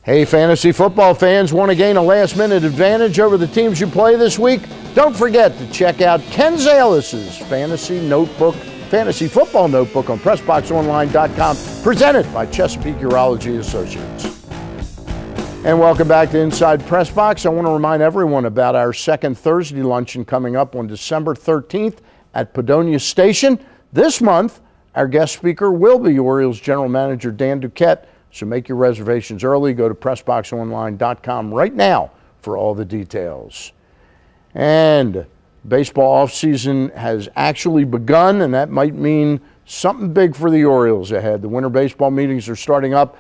Hey, fantasy football fans, want to gain a last-minute advantage over the teams you play this week? Don't forget to check out Ken Zales' Fantasy Football Notebook on PressBoxOnline.com, presented by Chesapeake Urology Associates. And welcome back to Inside PressBox. I want to remind everyone about our second Thursday luncheon coming up on December 13th at Padonia Station. This month, our guest speaker will be Orioles General Manager Dan Duquette. So make your reservations early. Go to PressBoxOnline.com right now for all the details. And baseball offseason has actually begun, and that might mean something big for the Orioles ahead. The winter baseball meetings are starting up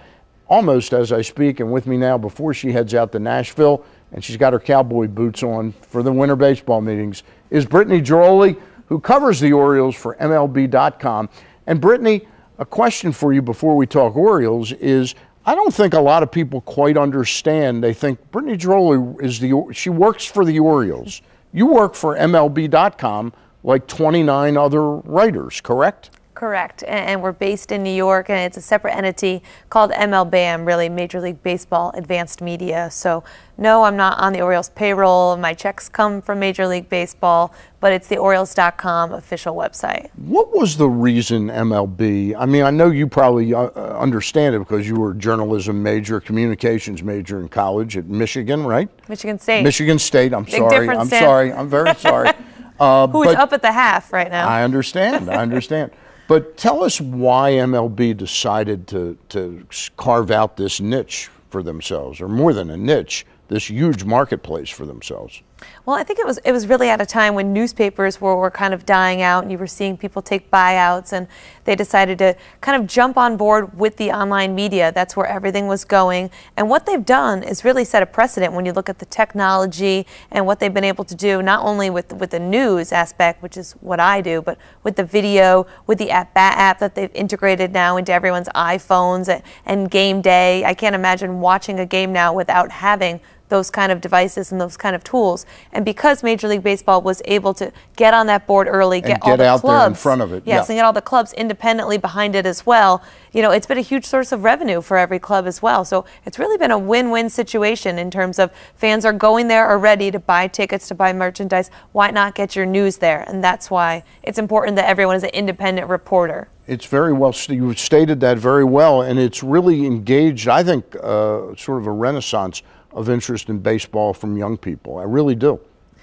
almost as I speak, and with me now before she heads out to Nashville, and she's got her cowboy boots on for the winter baseball meetings, is Brittany Ghiroli, who covers the Orioles for MLB.com. And Brittany, a question for you before we talk Orioles is, I don't think a lot of people quite understand. They think Brittany Ghiroli she works for the Orioles. You work for MLB.com like 29 other writers, correct? Correct, and we're based in New York, and it's a separate entity called MLBAM, really Major League Baseball Advanced Media. So no, I'm not on the Orioles payroll. My checks come from Major League Baseball, but it's the Orioles.com official website. What was the reason MLB? I mean, I know you probably understand it because you were a journalism major, communications major in college at Michigan, right? Michigan State. Michigan State, I'm Big sorry. I'm sorry. I'm very sorry. Who is up at the half right now. I understand. I understand. But tell us why MLB decided to carve out this niche for themselves, or more than a niche, this huge marketplace for themselves. Well, I think it was really at a time when newspapers were kind of dying out, and you were seeing people take buyouts, and they decided to kind of jump on board with the online media. That's where everything was going. And what they've done is really set a precedent when you look at the technology and what they've been able to do, not only with the news aspect, which is what I do, but with the video, with the at-bat app that they've integrated now into everyone's iPhones and game day. I can't imagine watching a game now without having those kind of devices and those kind of tools. And because Major League Baseball was able to get on that board early, get all the out clubs there in front of it, yes, and get all the clubs independently behind it as well, you know, it's been a huge source of revenue for every club as well. So it's really been a win-win situation in terms of fans are going there already to buy tickets, to buy merchandise. Why not get your news there? And that's why it's important that everyone is an independent reporter. It's very well, you stated that very well, and it's really engaged, I think, sort of a renaissance of interest in baseball from young people. I really do.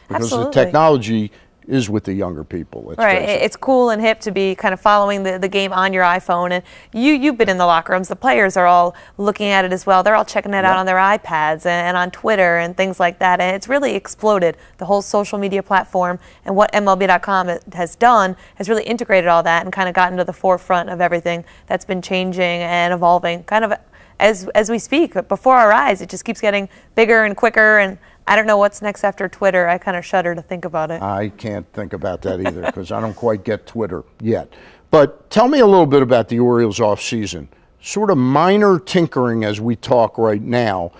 Because Absolutely. The technology is with the younger people. Right. It's cool and hip to be kind of following the game on your iPhone. And you've been in the locker rooms. The players are all looking at it as well. They're all checking it out on their iPads and on Twitter and things like that. And it's really exploded, the whole social media platform. And what MLB.com has done has really integrated all that and kind of gotten to the forefront of everything that's been changing and evolving kind of as we speak. Before our eyes, it just keeps getting bigger and quicker, and I don't know what's next after Twitter. I kind of shudder to think about it. I can't think about that either because I don't quite get Twitter yet. But tell me a little bit about the Orioles offseason. Sort of minor tinkering as we talk right now.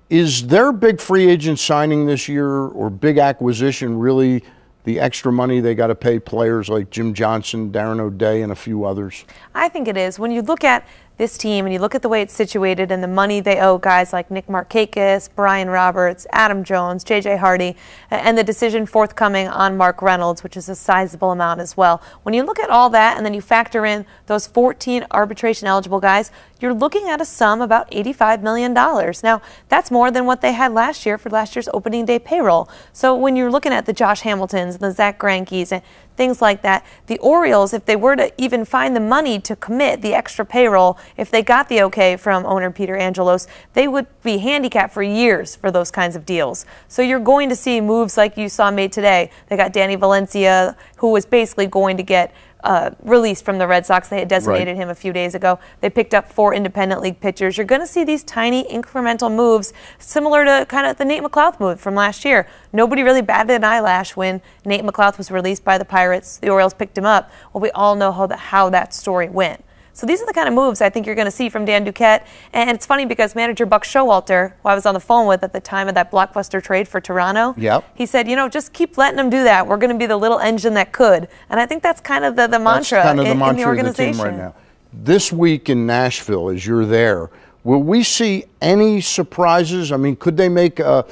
Is their big free agent signing this year or big acquisition really the extra money they got to pay players like Jim Johnson, Darren O'Day, and a few others? I think it is. When you look at this team and you look at the way it's situated and the money they owe guys like Nick Markakis, Brian Roberts, Adam Jones, J.J. Hardy, and the decision forthcoming on Mark Reynolds, which is a sizable amount as well. When you look at all that and then you factor in those 14 arbitration-eligible guys, you're looking at a sum about $85 million. Now, that's more than what they had last year for last year's opening day payroll. So when you're looking at the Josh Hamiltons, the Zach Greinke's, and things like that, the Orioles, if they were to even find the money to commit the extra payroll, if they got the okay from owner Peter Angelos, they would be handicapped for years for those kinds of deals. So you're going to see moves like you saw made today. They got Danny Valencia, who was basically going to get released from the Red Sox. They had designated him a few days ago. They picked up 4 independent league pitchers. You're going to see these tiny incremental moves similar to kind of the Nate McLouth move from last year. Nobody really batted an eyelash when Nate McLouth was released by the Pirates. The Orioles picked him up. Well, we all know how that story went. So these are the kind of moves I think you're going to see from Dan Duquette. And it's funny because manager Buck Showalter, who I was on the phone with at the time of that blockbuster trade for Toronto, he said, you know, just keep letting them do that. We're going to be the little engine that could. And I think that's kind of the mantra in the organization. Of the team right now. This week in Nashville, as you're there, Will we see any surprises? I mean, could they make a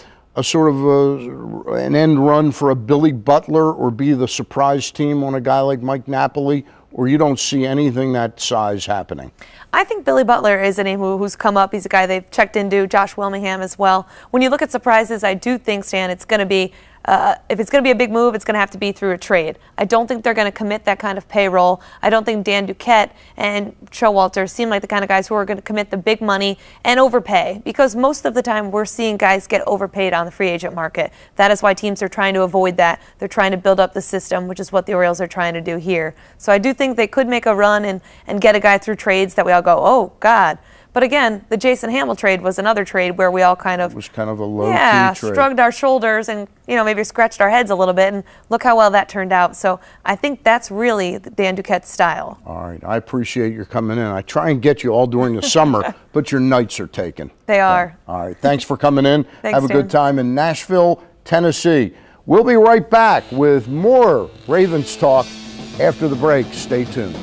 sort of an end run for a Billy Butler or be the surprise team on a guy like Mike Napoli? Or you don't see anything that size happening? I think Billy Butler is a name who's come up. He's a guy they've checked into, Josh Wilmingham as well. When you look at surprises, I do think, Stan, it's going to be, if it's going to be a big move, it's going to have to be through a trade. I don't think they're going to commit that kind of payroll. I don't think Dan Duquette and Showalter seem like the kind of guys who are going to commit the big money and overpay, because most of the time we're seeing guys get overpaid on the free agent market. That is why teams are trying to avoid that. They're trying to build up the system, which is what the Orioles are trying to do here. So I do think they could make a run and get a guy through trades that we all go, oh, God. But again, the Jason Hamill trade was another trade where we all kind of, it was kind of a low-key trade. Shrugged our shoulders and, maybe scratched our heads a little bit, and look how well that turned out. So I think that's really Dan Duquette's style. All right. I appreciate your coming in. I try and get you all during the summer, but your nights are taken. They are. All right. Thanks for coming in. Thanks, Have a good time in Nashville, Tennessee. We'll be right back with more Ravens talk after the break. Stay tuned.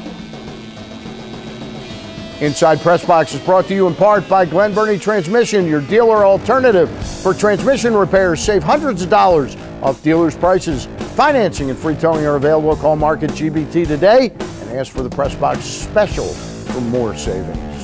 Inside PressBox is brought to you in part by Glen Burnie Transmission, your dealer alternative for transmission repairs. Save hundreds of dollars off dealers' prices. Financing and free towing are available. Call Market GBT today and ask for the PressBox special for more savings.